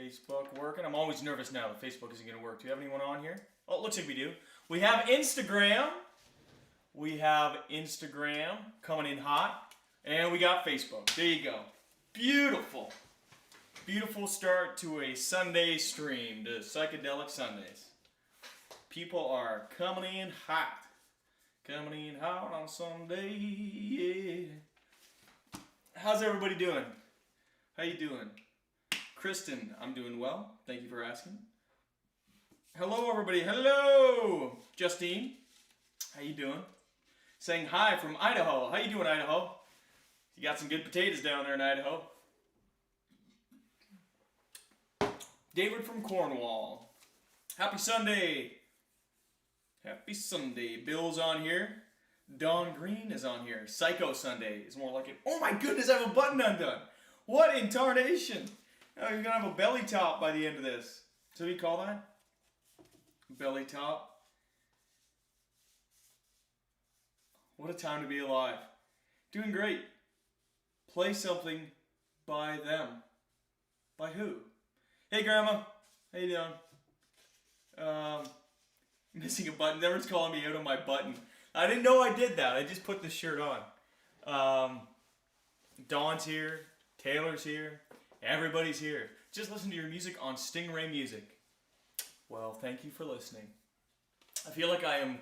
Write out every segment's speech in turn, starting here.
Facebook working? I'm always nervous now that Facebook isn't going to work. Do we have anyone on here? Oh, it looks like we do. We have Instagram. We have Instagram coming in hot. And we got Facebook. There you go. Beautiful. Beautiful start to a Sunday stream, to Psychedelic Sundays. People are coming in hot. Coming in hot on Sunday, yeah. How's everybody doing? How you doing? Kristen, I'm doing well. Thank you for asking. Hello, everybody. Hello, Justine. How you doing? Saying hi from Idaho. How you doing, Idaho? You got some good potatoes down there in Idaho. David from Cornwall. Happy Sunday. Happy Sunday. Bill's on here. Don Green is on here. Psycho Sunday is more like it. Oh my goodness, I have a button undone. What in tarnation? Oh, you're going to have a belly top by the end of this. So what do you call that? Belly top. What a time to be alive. Doing great. Play something by them. By who? Hey, Grandma. How you doing? Missing a button. Everyone's calling me out on my button. I didn't know I did that. I just put the shirt on. Dawn's here. Taylor's here. Everybody's here. Just listen to your music on Stingray Music. Well, thank you for listening. I feel like I am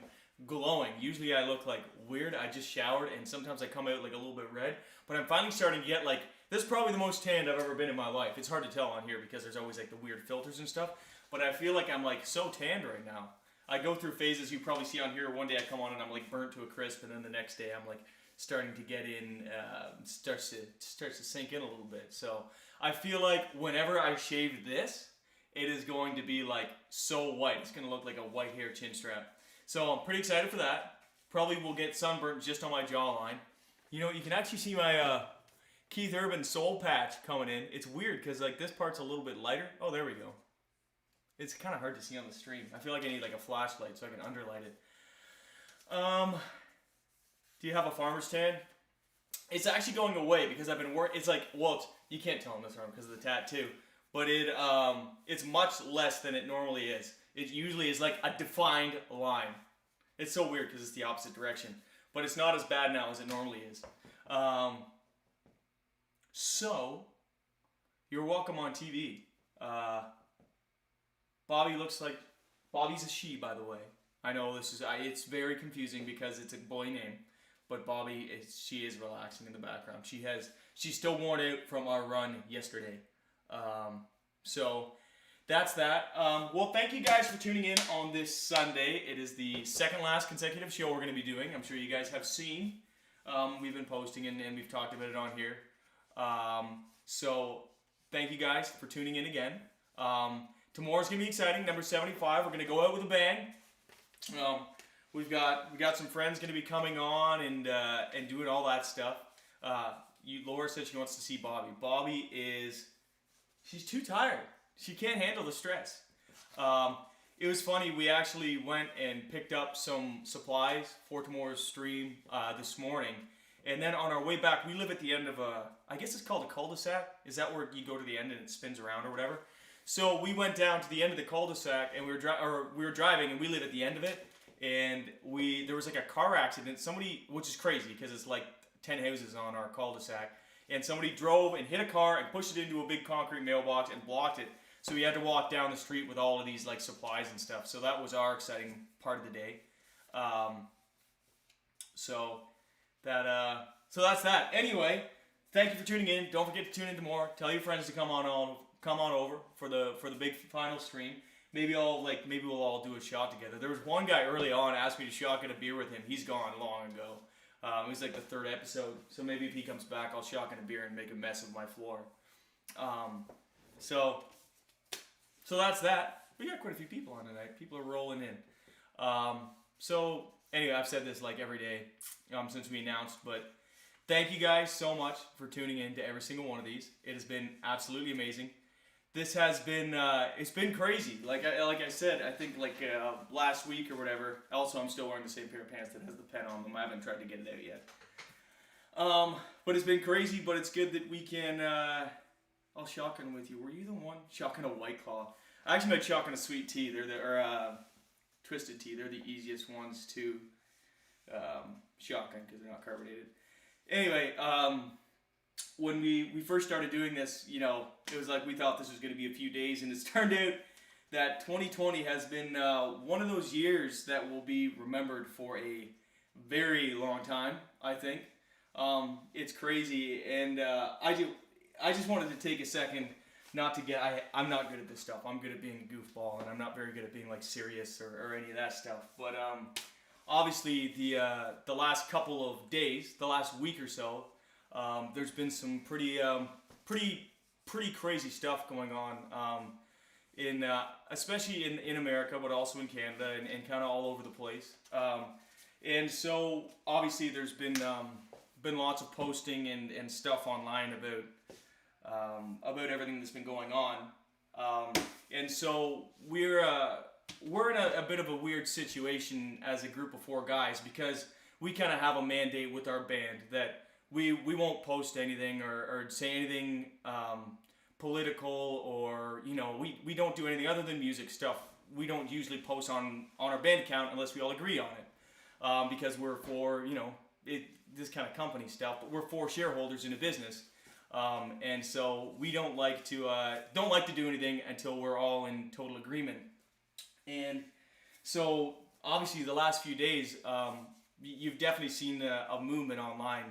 glowing. Usually I look like weird. I just showered and sometimes I come out like a little bit red. But I'm finally starting to get like, this is probably the most tanned I've ever been in my life. It's hard to tell on here because there's always like the weird filters and stuff. But I feel like I'm like so tanned right now. I go through phases you probably see on here. One day I come on and I'm like burnt to a crisp, and then the next day I'm like starting to get in, starts to sink in a little bit. So I feel like whenever I shave this, it is going to be like so white. It's going to look like a white hair chin strap. So I'm pretty excited for that. Probably will get sunburnt just on my jawline. You know, you can actually see my Keith Urban soul patch coming in. It's weird because like this part's a little bit lighter. Oh, there we go. It's kind of hard to see on the stream. I feel like I need like a flashlight so I can underlight it. Do you have a farmer's tan? It's actually going away because I've been it's like, well, you can't tell on this arm because of the tattoo, but it's much less than it normally is. It usually is like a defined line. It's so weird because it's the opposite direction, but it's not as bad now as it normally is. So, you're welcome on TV. Bobby's a she, by the way. I know it's very confusing because it's a boy name, but she is relaxing in the background. She's still worn out from our run yesterday. So that's that. Well, thank you guys for tuning in on this Sunday. It is the second last consecutive show we're going to be doing. I'm sure you guys have seen. We've been posting and we've talked about it on here. So thank you guys for tuning in again. Tomorrow's going to be exciting. Number 75. We're going to go out with a bang. We got some friends going to be coming on and doing all that stuff. Laura said she wants to see Bobby. She's too tired. She can't handle the stress. It was funny. We actually went and picked up some supplies for tomorrow's stream this morning. And then on our way back, we live at the end of I guess it's called a cul-de-sac. Is that where you go to the end and it spins around or whatever? So we went down to the end of the cul-de-sac and we were driving and we live at the end of it. And there was like a car accident. Somebody, which is crazy because it's like 10 houses on our cul-de-sac. And somebody drove and hit a car and pushed it into a big concrete mailbox and blocked it. So we had to walk down the street with all of these like supplies and stuff. So that was our exciting part of the day. So that's that. Anyway, thank you for tuning in. Don't forget to tune in tomorrow. Tell your friends to come on over for the big final stream. Maybe we'll all do a shot together. There was one guy early on asked me to shotgun a beer with him. He's gone long ago. It was like the third episode. So maybe if he comes back, I'll shotgun a beer and make a mess of my floor. So that's that. We got quite a few people on tonight. People are rolling in. So anyway, I've said this like every day since we announced, but thank you guys so much for tuning in to every single one of these. It has been absolutely amazing. This has been it's been crazy. Like I said, I think last week or whatever. Also, I'm still wearing the same pair of pants that has the pen on them. I haven't tried to get it out yet. But it's been crazy. But it's good that we can I'll shotgun with you. Were you the one shotgun a White Claw? I actually might shotgun a sweet tea. Twisted tea. They're the easiest ones to shotgun because they're not carbonated. Anyway, when we first started doing this, it was like we thought this was going to be a few days, and it's turned out that 2020 has been one of those years that will be remembered for a very long time, I think. It's crazy, and I just wanted to take a second not to get, I'm not good at this stuff. I'm good at being a goofball, and I'm not very good at being like serious or any of that stuff. But obviously the last couple of days, the last week or so, there's been some pretty crazy stuff going on in especially in America, but also in Canada and kind of all over the place. And so obviously there's been lots of posting and stuff online about everything that's been going on. And so we're in a bit of a weird situation as a group of four guys because we kind of have a mandate with our band that we won't post anything or say anything political, or we don't do anything other than music stuff. We don't usually post on our band account unless we all agree on it, because we're for this kind of company stuff, but we're for shareholders in a business, and so we don't like to do anything until we're all in total agreement. And so obviously the last few days, you've definitely seen a movement online,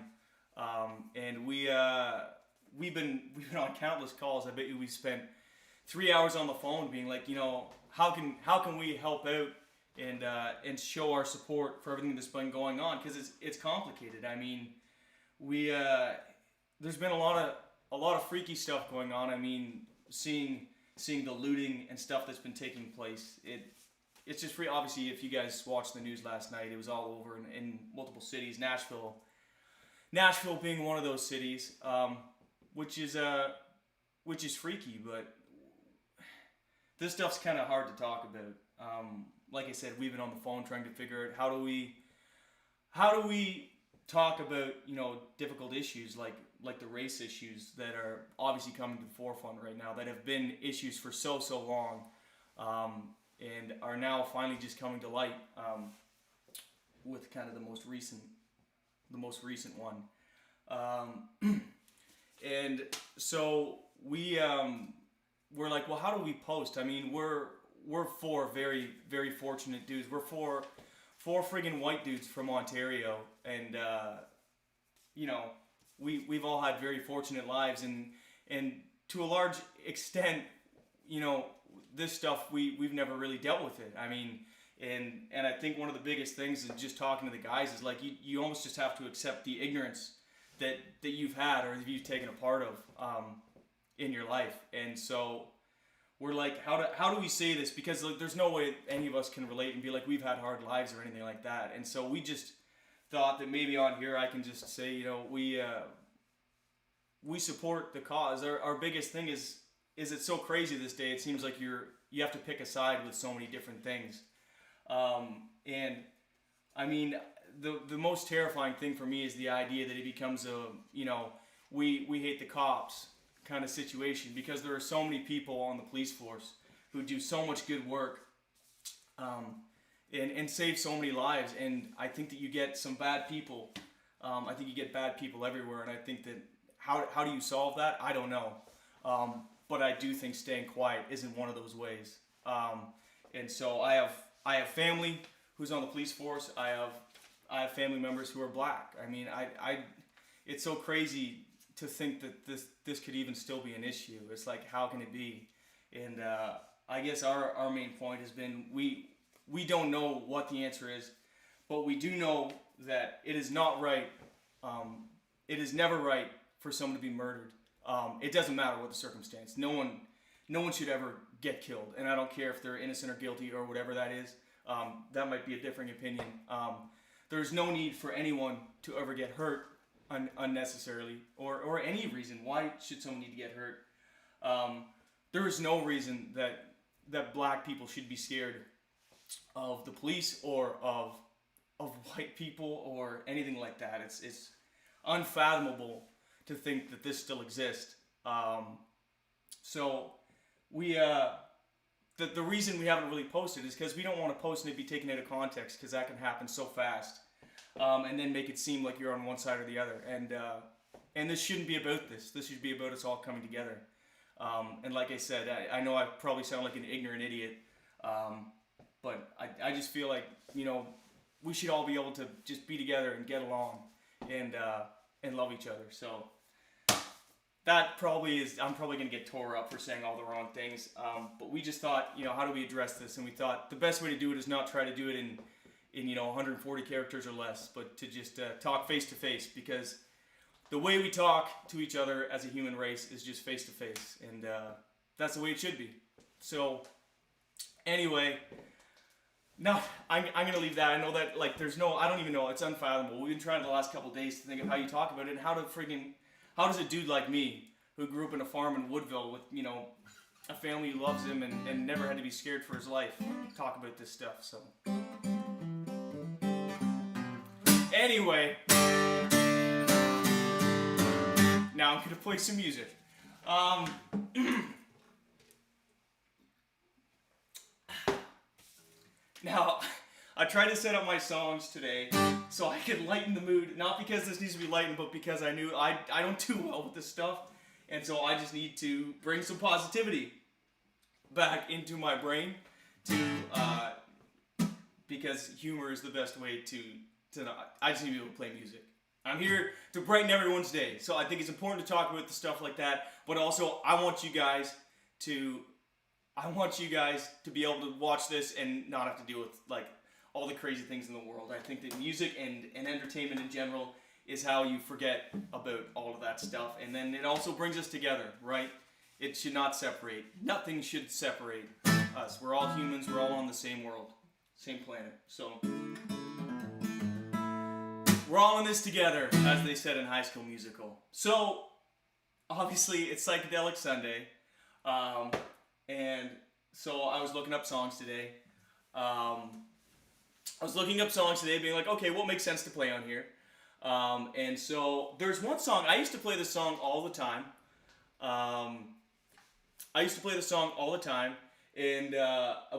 and we've been on countless calls. I bet you we spent 3 hours on the phone being like, how can we help out and show our support for everything that's been going on, because it's complicated. I mean, there's been a lot of freaky stuff going on. I mean, seeing the looting and stuff that's been taking place. It's just free. Obviously, if you guys watched the news last night, it was all over in multiple cities. Nashville being one of those cities, which is freaky, but this stuff's kind of hard to talk about. Like I said, we've been on the phone trying to figure out how do we talk about difficult issues like the race issues that are obviously coming to the forefront right now, that have been issues for so long, and are now finally just coming to light, with kind of the most recent one. And so we're like, well, how do we post? I mean, we're four very, very fortunate dudes. We're four friggin' white dudes from Ontario, and we've all had very fortunate lives, and to a large extent, this stuff we've never really dealt with it. I mean, and I think one of the biggest things is just talking to the guys is like you almost just have to accept the ignorance that you've had or that you've taken a part of in your life. And so we're like, how do we say this? Because there's no way any of us can relate and be like, we've had hard lives or anything like that. And so we just thought that maybe on here I can just say, we support the cause. Our biggest thing is it's so crazy this day. It seems like you have to pick a side with so many different things. And I mean, the most terrifying thing for me is the idea that it becomes we hate the cops kind of situation, because there are so many people on the police force who do so much good work, and save so many lives. And I think that you get some bad people. I think you get bad people everywhere, and I think that how do you solve that? I don't know. But I do think staying quiet isn't one of those ways. And so I have family who's on the police force. I have family members who are black. I mean, it's so crazy to think that this could even still be an issue. It's like, how can it be? And I guess our main point has been we don't know what the answer is, but we do know that it is not right. It is never right for someone to be murdered. It doesn't matter what the circumstance. No one should ever get killed, and I don't care if they're innocent or guilty or whatever that is. That might be a differing opinion. There's no need for anyone to ever get hurt unnecessarily, or any reason. Why should someone need to get hurt? There is no reason that black people should be scared of the police or of white people or anything like that. It's unfathomable to think that this still exists. So we the reason we haven't really posted is because we don't want to post and it be taken out of context, because that can happen so fast, and then make it seem like you're on one side or the other. And this shouldn't be about this. This should be about us all coming together. And like I said, I know I probably sound like an ignorant idiot, but I just feel like, we should all be able to just be together and get along and love each other. So that probably is, I'm probably going to get tore up for saying all the wrong things. But we just thought, how do we address this? And we thought the best way to do it is not try to do it in 140 characters or less, but to just talk face to face, because the way we talk to each other as a human race is just face to face, and that's the way it should be. So anyway, no, I'm gonna leave that. I know that I don't even know, it's unfathomable. We've been trying the last couple of days to think of how you talk about it, and how does a dude like me, who grew up in a farm in Woodville with a family who loves him and never had to be scared for his life, talk about this stuff. So anyway, now I'm gonna play some music. Now, I tried to set up my songs today so I could lighten the mood. Not because this needs to be lightened, but because I knew I don't do well with this stuff. And so I just need to bring some positivity back into my brain because humor is the best way to I just need to be able to play music. I'm here to brighten everyone's day. So I think it's important to talk about the stuff like that, but also I want you guys to be able to watch this and not have to deal with all the crazy things in the world. I think that music and entertainment in general is how you forget about all of that stuff, and then it also brings us together, right? It should not separate. Nothing should separate us. We're all humans. We're all on the same world, same planet. So we're all in this together, as they said in High School Musical. So obviously it's Psychedelic Sunday, and so I was looking up songs today. Being like, okay, what makes sense to play on here? And so there's one song, I used to play this song all the time. And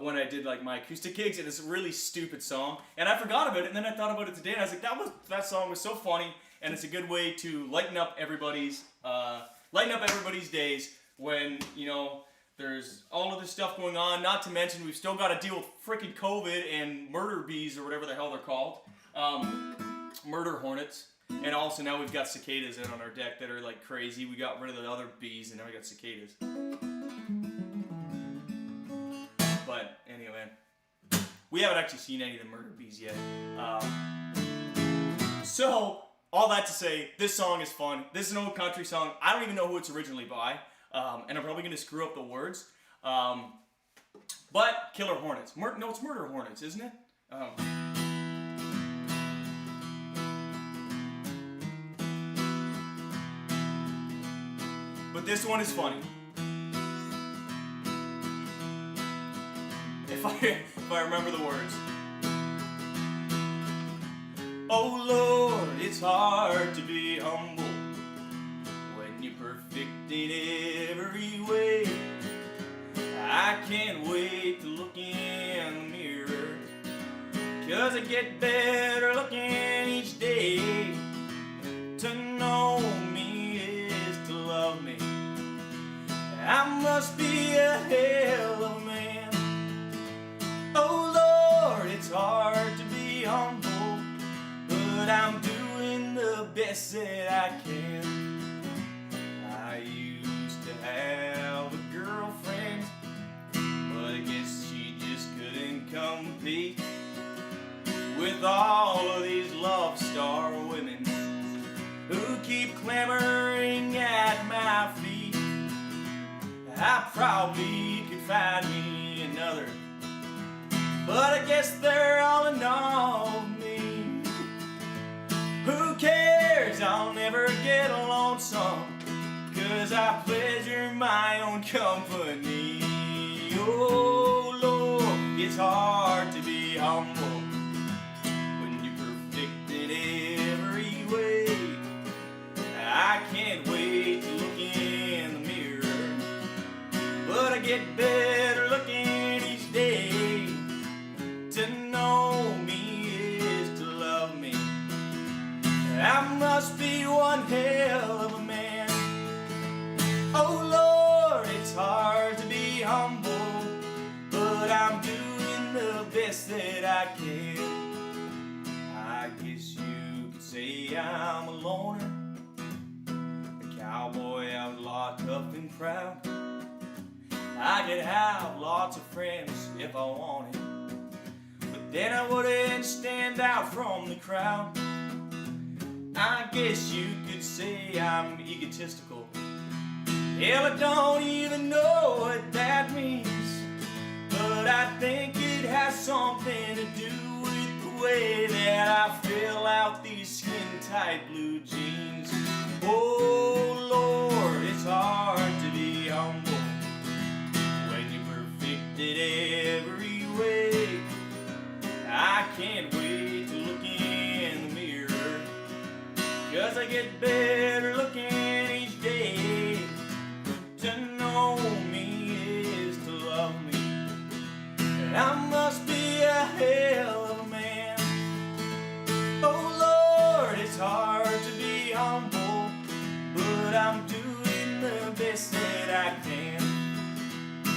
when I did my acoustic gigs, and it's a really stupid song, and I forgot about it, and then I thought about it today, and I was like, that song was so funny, and it's a good way to lighten up everybody's days when, there's all of this stuff going on, not to mention we've still got to deal with freaking COVID and murder bees, or whatever the hell they're called, murder hornets, and also now we've got cicadas out on our deck that are crazy. We got rid of the other bees, and now we got cicadas. But anyway, we haven't actually seen any of the murder bees yet. So, all that to say, this song is fun. This is an old country song. I don't even know who it's originally by, and I'm probably going to screw up the words. But Killer Hornets. No, it's Murder Hornets, isn't it? But this one is funny. If I remember the words. Oh Lord, it's hard to be humble when you're perfect in every way. I can't wait to look in the mirror, 'cause I get better looking each day. To know me is to love me. I must be a hell of a man. Oh Lord, it's hard to be humble, but I'm doing the best that I can. I used to have a girlfriend, but I guess she just couldn't compete with all of these love star women who keep clamoring at my feet. I probably could find me another, but I guess they're all in all of me. Who cares? I'll never get lonesome, 'cause I pleasure my own company. Oh Lord, it's hard to be humble when you're perfect in every way. I can't wait to look in the mirror must be one hell of a man. Oh Lord, it's hard to be humble, but I'm doing the best that I can. I guess you could say I'm a loner, a cowboy outlaw, tough and proud. I could have lots of friends if I wanted, but then I wouldn't stand out from the crowd. I guess you could say I'm egotistical. Hell, I don't even know what that means, but I think it has something to do with the way that I fill out these skin-tight blue jeans. Oh Lord, it's hard to be humble when you're perfect in every way. I can't wait to look in the mirror, 'cause I get better looking each day. To know me is to love me, and I must be a hell of a man. Oh Lord, it's hard to be humble, but I'm doing the best that I can.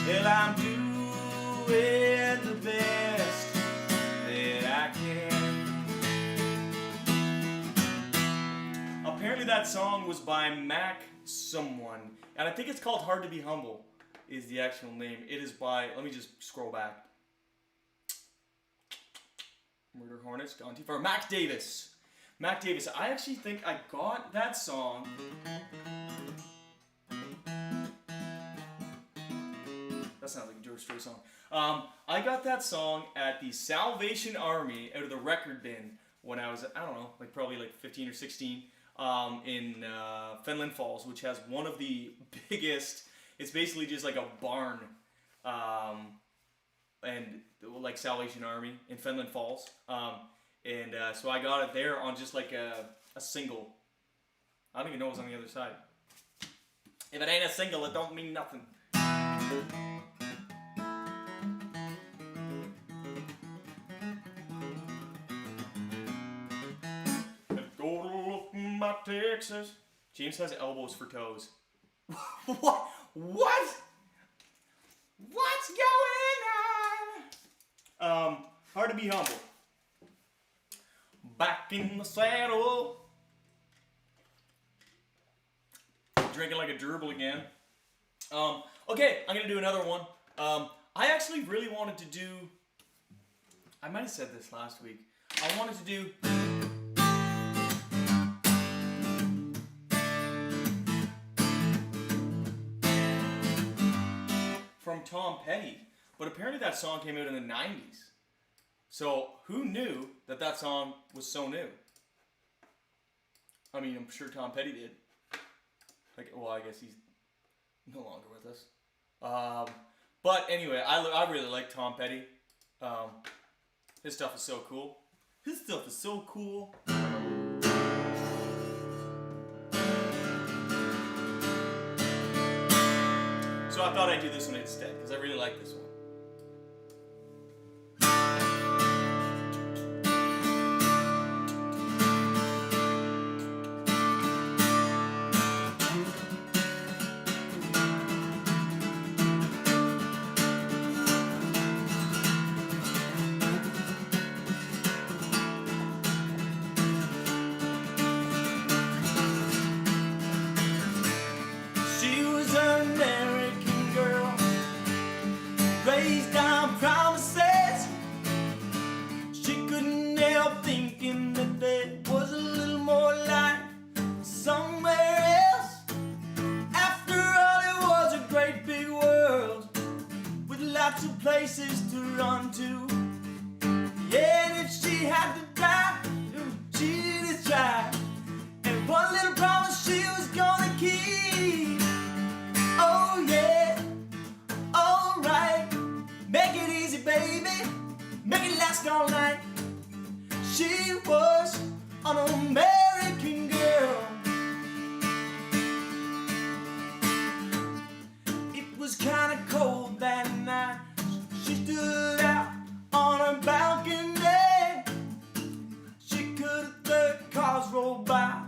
Well, I'm doing the best that I can. Apparently that song was by Mac someone, and I think it's called Hard to Be Humble is the actual name. It is by, let me just scroll back. Murder Hornets, gone too far. Mac Davis. Mac Davis. I actually think I got that song. That sounds like a George Strait song. I got that song at the Salvation Army out of the record bin when I was, I don't know, like probably like 15 or 16. In Fenland Falls, which has one of the biggest, it's basically just like a barn, and like Salvation Army in Fenland Falls, so I got it there on just like a single. I don't even know what's on the other side. If it ain't a single, it don't mean nothing. My Texas. James has elbows for toes. What? What? What's going on? Hard to be humble. Back in the saddle. Drinking like a gerbil again. Okay, I'm gonna do another one. I actually really wanted to do. I might have said this last week. I wanted to do. From Tom Petty, but apparently that song came out in the 90s. So who knew that that song was so new? I mean, I'm sure Tom Petty did. Like, well, I guess he's no longer with us. But anyway, I really like Tom Petty. His stuff is so cool. His stuff is so cool. So I thought I'd do this one instead, because I really like this one. She was an American girl, raised on promises. She couldn't help thinking that there was a little more life somewhere else. After all, it was a great big world with lots of places to run to. Yeah, and if she had to die, she'd have tried. And one little promise she was gonna keep. Oh yeah, alright. Make it easy, baby. Make it last all night. She was an American girl. It was kinda cold that night. She stood out on her balcony. She could have heard cars roll by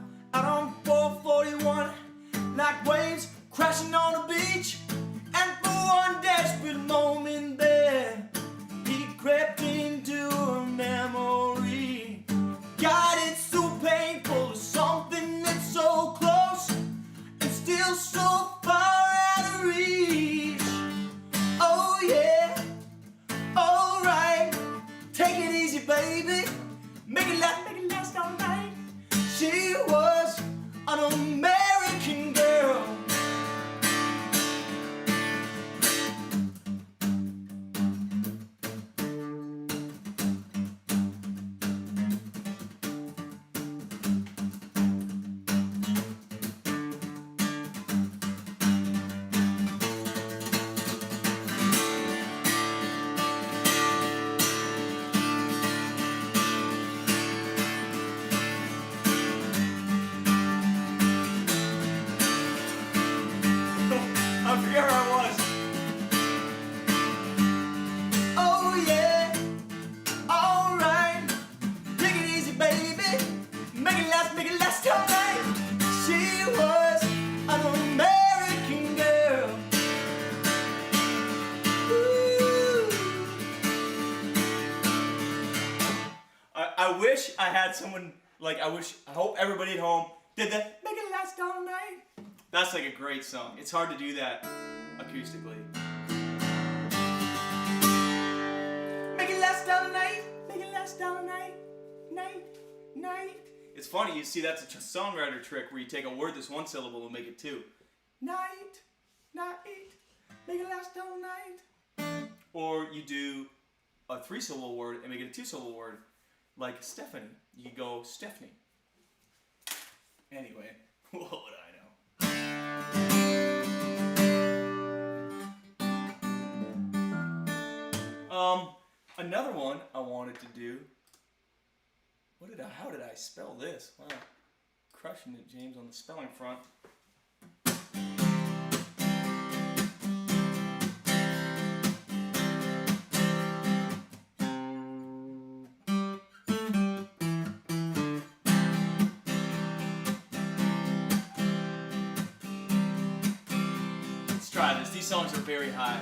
make it last all night. She was an American girl. I forget where I was. Oh yeah, alright. Take it easy, baby. Make it last all night. She was an American girl. Ooh. I wish I had someone, like, I hope everybody at home did that. Make it last all night. That's like a great song. It's hard to do that acoustically. Make it last all night. Make it last all night. Night. It's funny, you see, that's a songwriter trick where you take a word that's one syllable and make it two. Night. Make it last all night. Or you do a three-syllable word and make it a two-syllable word. Like Stephanie. You go Stephanie. Anyway, what would I know? Another one I wanted to do. How did I spell this? Wow. Crushing it, James, on the spelling front. Let's try this. These songs are very high.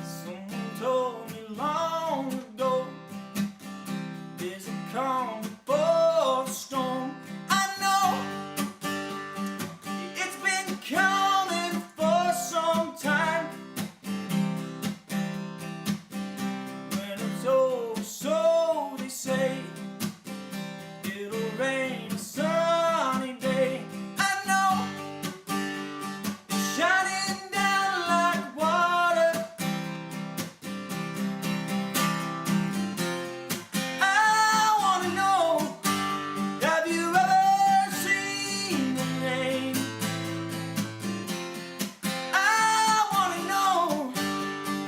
Someone told me long ago there's a calm before a storm. I know it's been coming for some time. When it's over, so they say it'll rain a sunny day. I know it's shining down like water. I wanna know, have you ever seen the rain? I wanna know,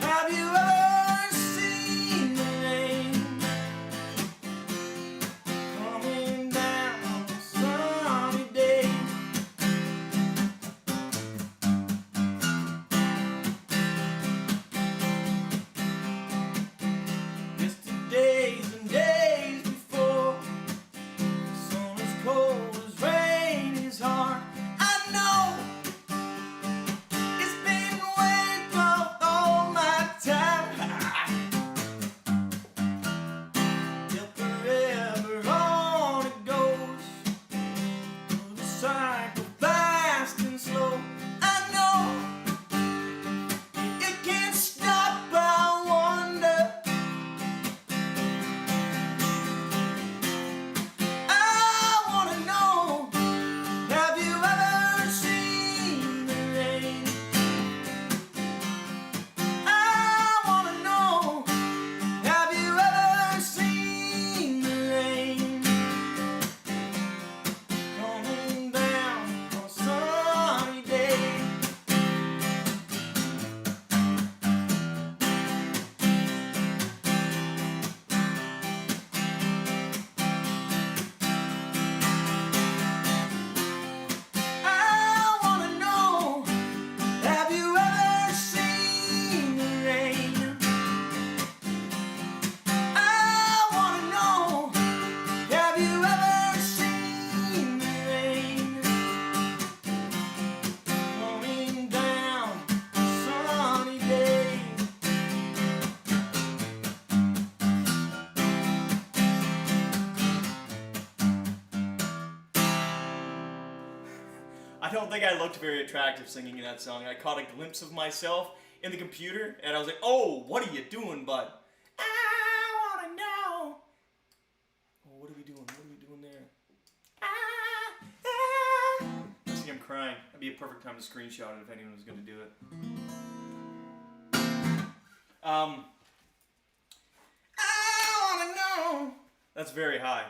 have you ever seen the rain? Coming down on a sunny day. Yesterdays and days before, sun as cold as rain is hard. I know it's been way past all my time. Till forever on it goes, through the cycle fast and slow. I know it can't stop. I wonder. I wanna know, have you ever seen the rain? I wanna know, have you ever seen the rain? Coming down on a sunny day. I wanna know, have you ever seen the rain? I wanna know, have you ever seen the rain? Coming down a sunny day. I don't think I looked very attractive singing that song. I caught a glimpse of myself in the computer, and I was like, oh, what are you doing, bud? I wanna know. be a perfect time to screenshot it if anyone was going to do it. I wanna know. That's very high.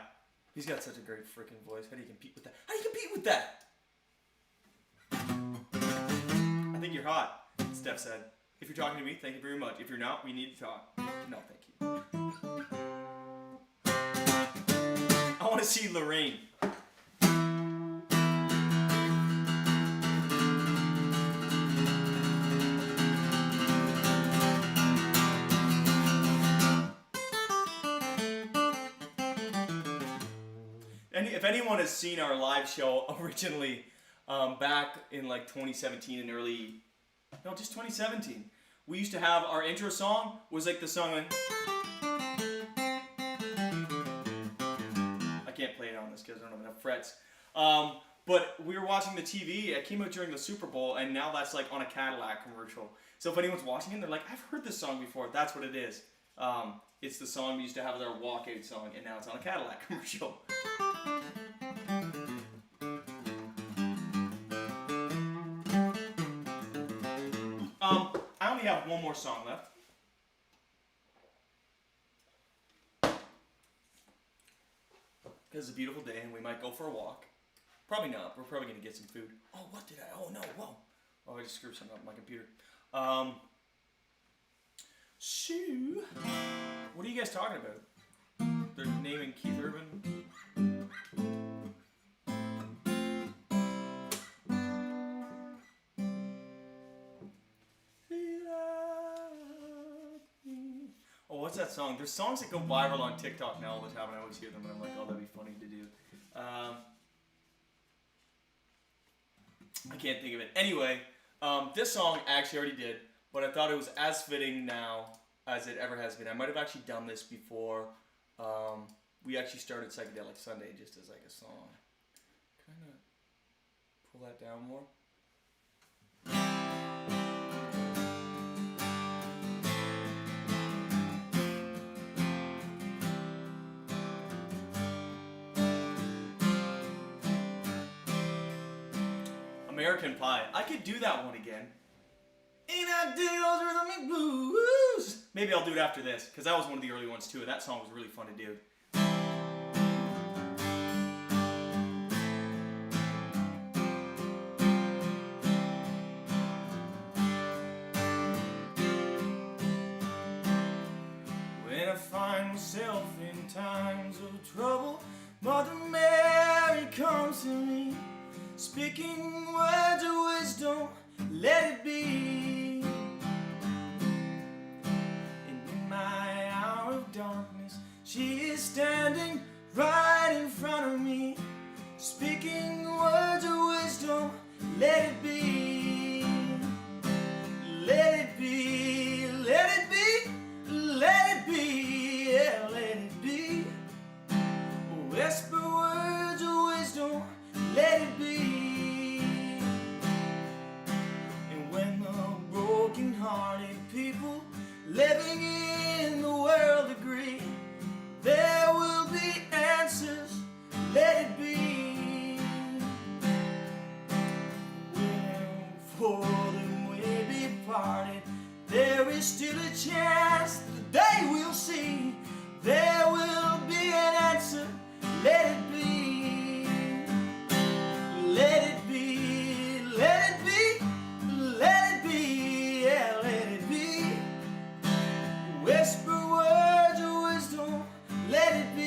He's got such a great freaking voice. How do you compete with that? How do you compete with that? I think you're hot, Steph said. If you're talking to me, thank you very much. If you're not, we need to talk. No, thank you. I want to see Lorraine. And if anyone has seen our live show originally, back in like 2017 and just 2017, we used to have our intro song was like the song I can't play it on this because I don't have enough frets. But we were watching the TV. It came out during the Super Bowl, and now that's like on a Cadillac commercial. So if anyone's watching it, they're like, I've heard this song before. That's what it is. It's the song we used to have as our walkout song, and now it's on a Cadillac commercial. I only have one more song left. Because it's a beautiful day and we might go for a walk. Probably not. We're probably going to get some food. Oh, what did I? Oh, no. Whoa. Oh, I just screwed something up on my computer. Shoo. What are you guys talking about? They're naming Keith Urban. Oh, what's that song? There's songs that go viral on TikTok now all the time, and I always hear them, and I'm like, oh, that'd be funny to do. I can't think of it. Anyway, this song I actually already did, but I thought it was as fitting now as it ever has been. I might have actually done this before. We actually started Psychedelic Sunday just as like a song. Kind of pull that down more. American Pie. I could do that one again. And I dig those rhythm blues. Maybe I'll do it after this, because that was one of the early ones too. That song was really fun to do. When I find myself in times of trouble, Mother Mary comes to me, speaking words of wisdom, let it be. And in my hour of darkness, she is standing right in front of me, speaking words of wisdom, let it be. Let it be, let it be, let it be, yeah, let it be. Whisper words of wisdom, let it be. And when the broken-hearted people living in the world agree, there will be answers, let it be. When for them may be parted, there is still a chance that they will see. There will be an answer, let it be. Let it be, let it be, let it be, yeah, let it be. Whisper words of wisdom, let it be.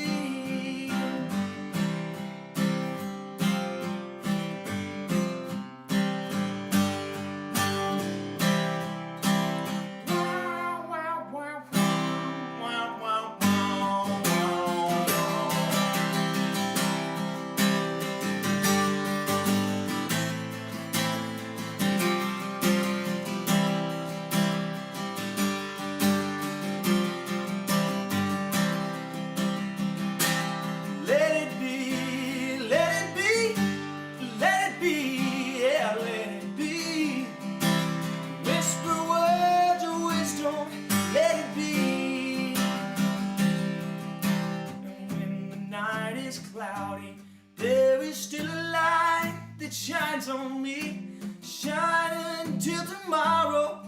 Cloudy, there is still a light that shines on me, shine until tomorrow.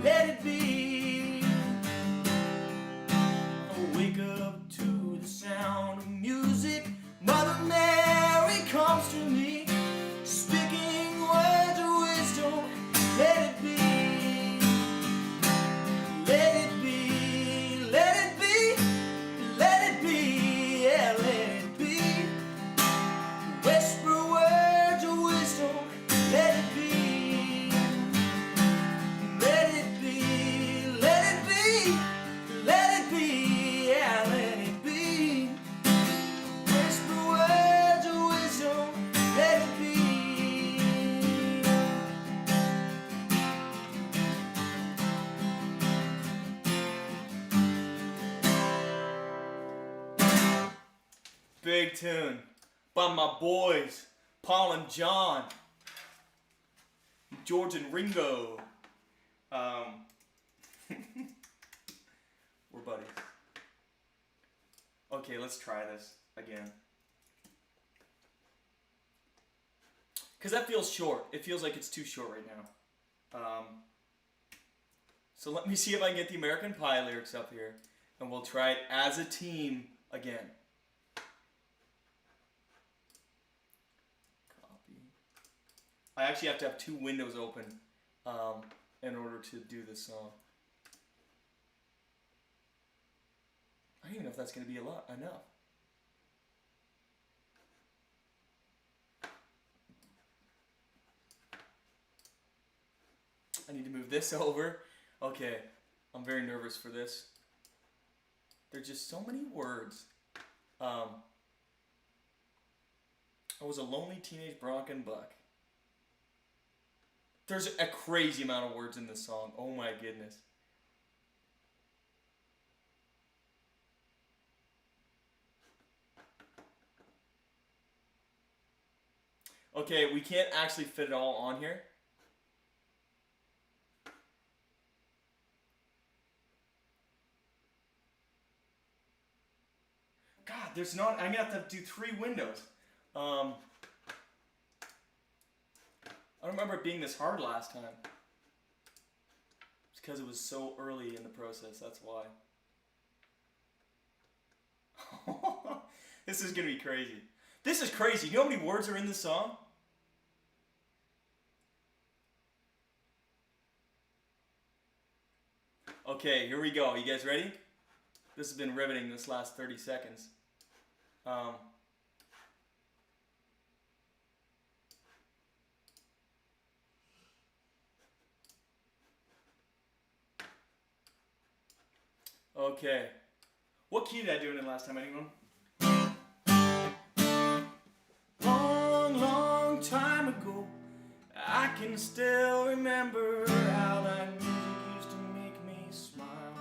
Let it be. I wake up to the sound of music. Mother Mary comes to me, speaking words of wisdom. Let it be. Let it be. Let it be. Let it be. Yeah, let it be. Whisper words of wisdom. Let it be. Let it be. Let it be. Let it be. Yeah, let it be. Whisper words of wisdom. Let it be. Big tune by my boys, Paul and John, George and Ringo. We're buddies. Okay, let's try this again. Because that feels short. It feels like it's too short right now. So let me see if I can get the American Pie lyrics up here. And we'll try it as a team again. I actually have to have two windows open in order to do this song. I don't even know if that's going to be enough. I need to move this over. Okay, I'm very nervous for this. There's just so many words. I was a lonely teenage Bronco buck. There's a crazy amount of words in this song. Oh my goodness. Okay, we can't actually fit it all on here. God, there's not, I'm gonna have to do 3 windows. I don't remember it being this hard last time. It's because it was so early in the process, that's why. This is going to be crazy. This is crazy. You know how many words are in this song? Okay, here we go. You guys ready? This has been riveting this last 30 seconds. Okay. What key did I do it in last time, anyone? Long, long time ago, I can still remember how that music used to make me smile.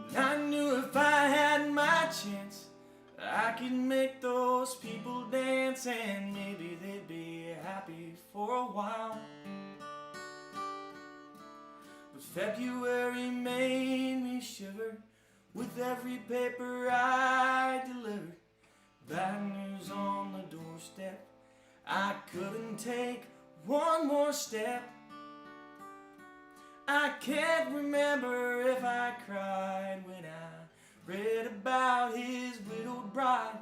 And I knew if I had my chance, I could make those people dance, and maybe they'd be happy for a while. But February made me shiver with every paper I delivered. Bad news on the doorstep, I couldn't take one more step. I can't remember if I cried when I read about his widowed bride,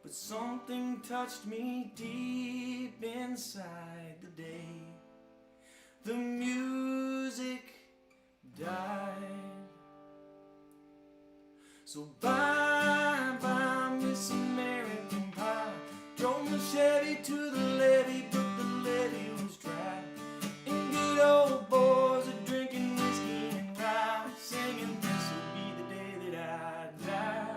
but something touched me deep inside the day the music died. So bye bye Miss American Pie. Drove my Chevy to the levee, but the levee was dry. And good old boys are drinking whiskey and rye, singing this'll be the day that I die.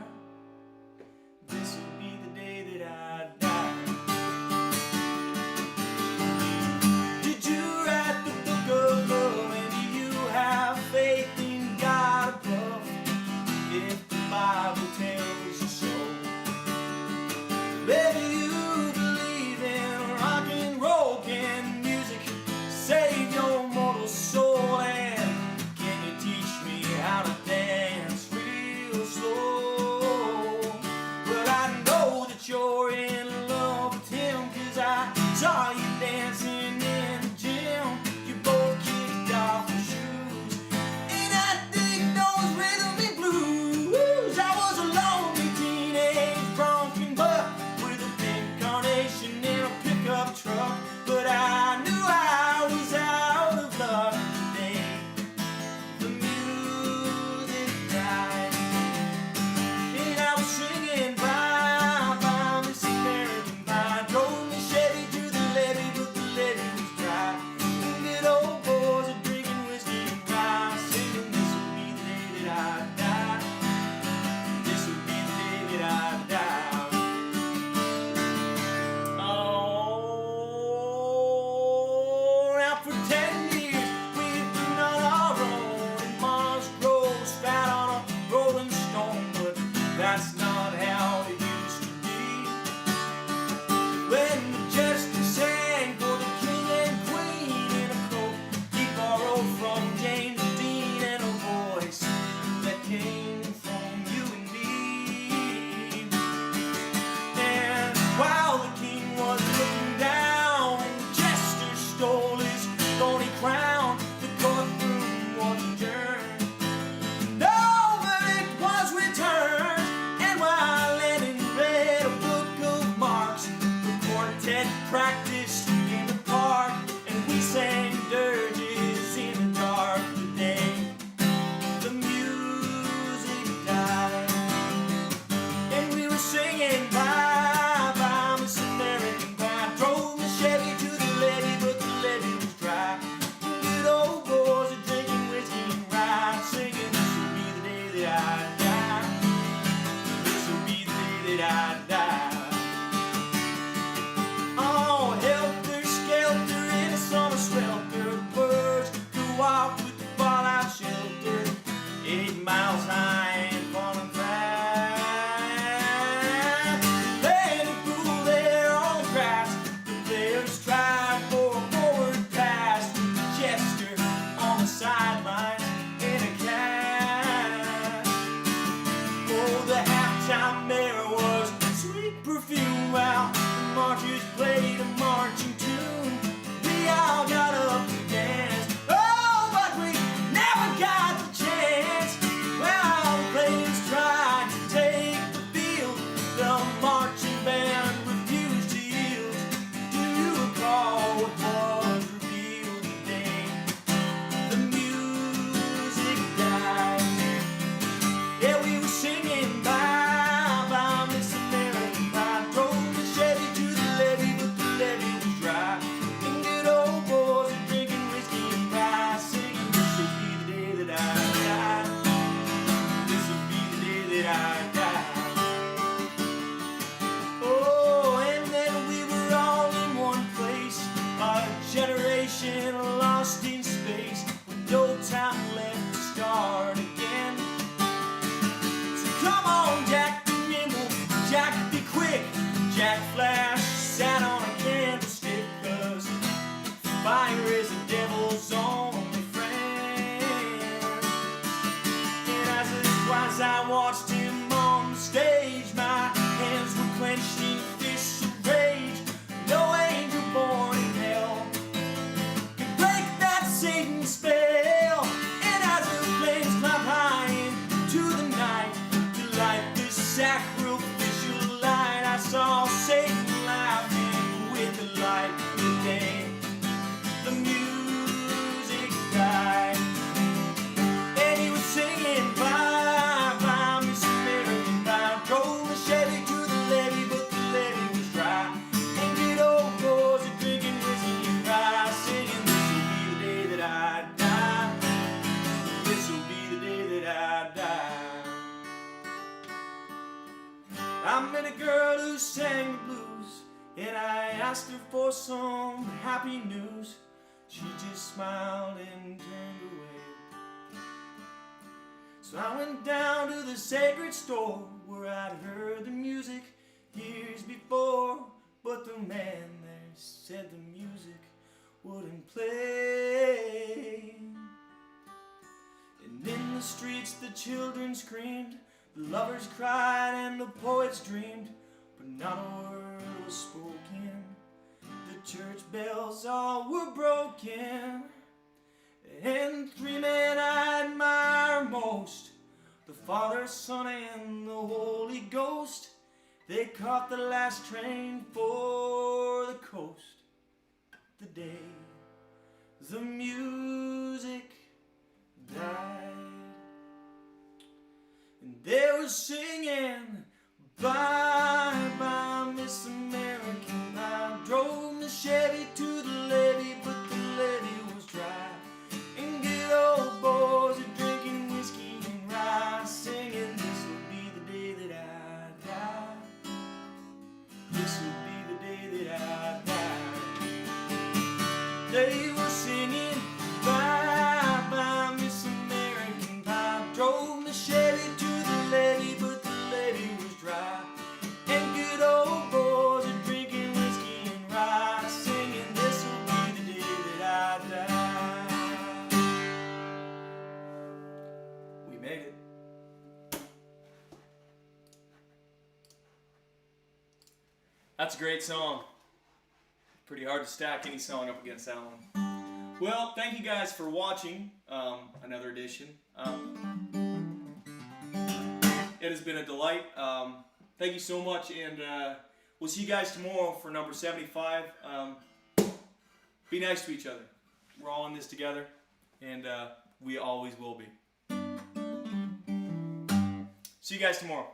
This'll be the day that I die. Did you write the book of love, and do you have faith in God above? If the Bible tells that I die. Oh, helter skelter in a summer swelter, birds go off with the fallout shelter, 8 miles high and falling fast. Landing pool there on the grass, the players try for a forward pass. Chester on the sidelines in a cast. Oh, the halftime there was sweet perfume while the marchers played a marching tune. We all got up to dance, oh, but we never got the chance. Well, the players tried to take the field, the marching band refused to yield. Do you recall what was revealed today? The music died. Yeah, we were singing bye bye Miss American Pie. Drove the Chevy to the levee, but the levee was dry. And good old boys are drinking whiskey and rye, singing, this'll be the day that I die. This'll be the day that I die. Oh, and then we were all in one place, our generation lost in space, with no time left to start again. So come on, Jack, be nimble, Jack, be quick. Jack Flash sat on a candlestick, 'cause fire is the devil's only friend. And as I watched him on the stage, my hands were clenched in fists of rage. No angel born in hell could break that Satan spell. And as the flames climb high into the night to light this sacrificial light, I saw Satan laughing with the light of day. The music died, and he was singing bye bye Miss American Pie. Drove the Chevy to the levee, but the levee was dry. And good old boys are drinking whiskey and rye, singing, this'll be the day that I die. This'll be the day that I die. I met a girl who sang the blues, and I asked her for some happy news. She just smiled and turned away. So I went down to the sacred store where I'd heard the music years before, but the man there said the music wouldn't play. And in the streets the children screamed, the lovers cried, and the poets dreamed, but not a word was spoken. The church bells all were broken. And 3 men I admire most, the Father, Son, and the Holy Ghost. They caught the last train for the coast. The day the music died, and they were singing bye bye Miss American Pie. Drove the Chevy to the levee, but the levee was dry. And good old boys are drinking whiskey and rye, singing, this'll be the day that I die. This'll be the day that I die. They were singing bye bye Miss American Pie. Drove the Chevy to the levee, but the levee was dry. And good old boys are drinking whiskey and rye, singing, this'll be the day that I die. We made it. That's a great song. Pretty hard to stack any song up against that one. Well, thank you guys for watching another edition. It has been a delight. Thank you so much, and we'll see you guys tomorrow for number 75. Be nice to each other. We're all in this together, and we always will be. See you guys tomorrow.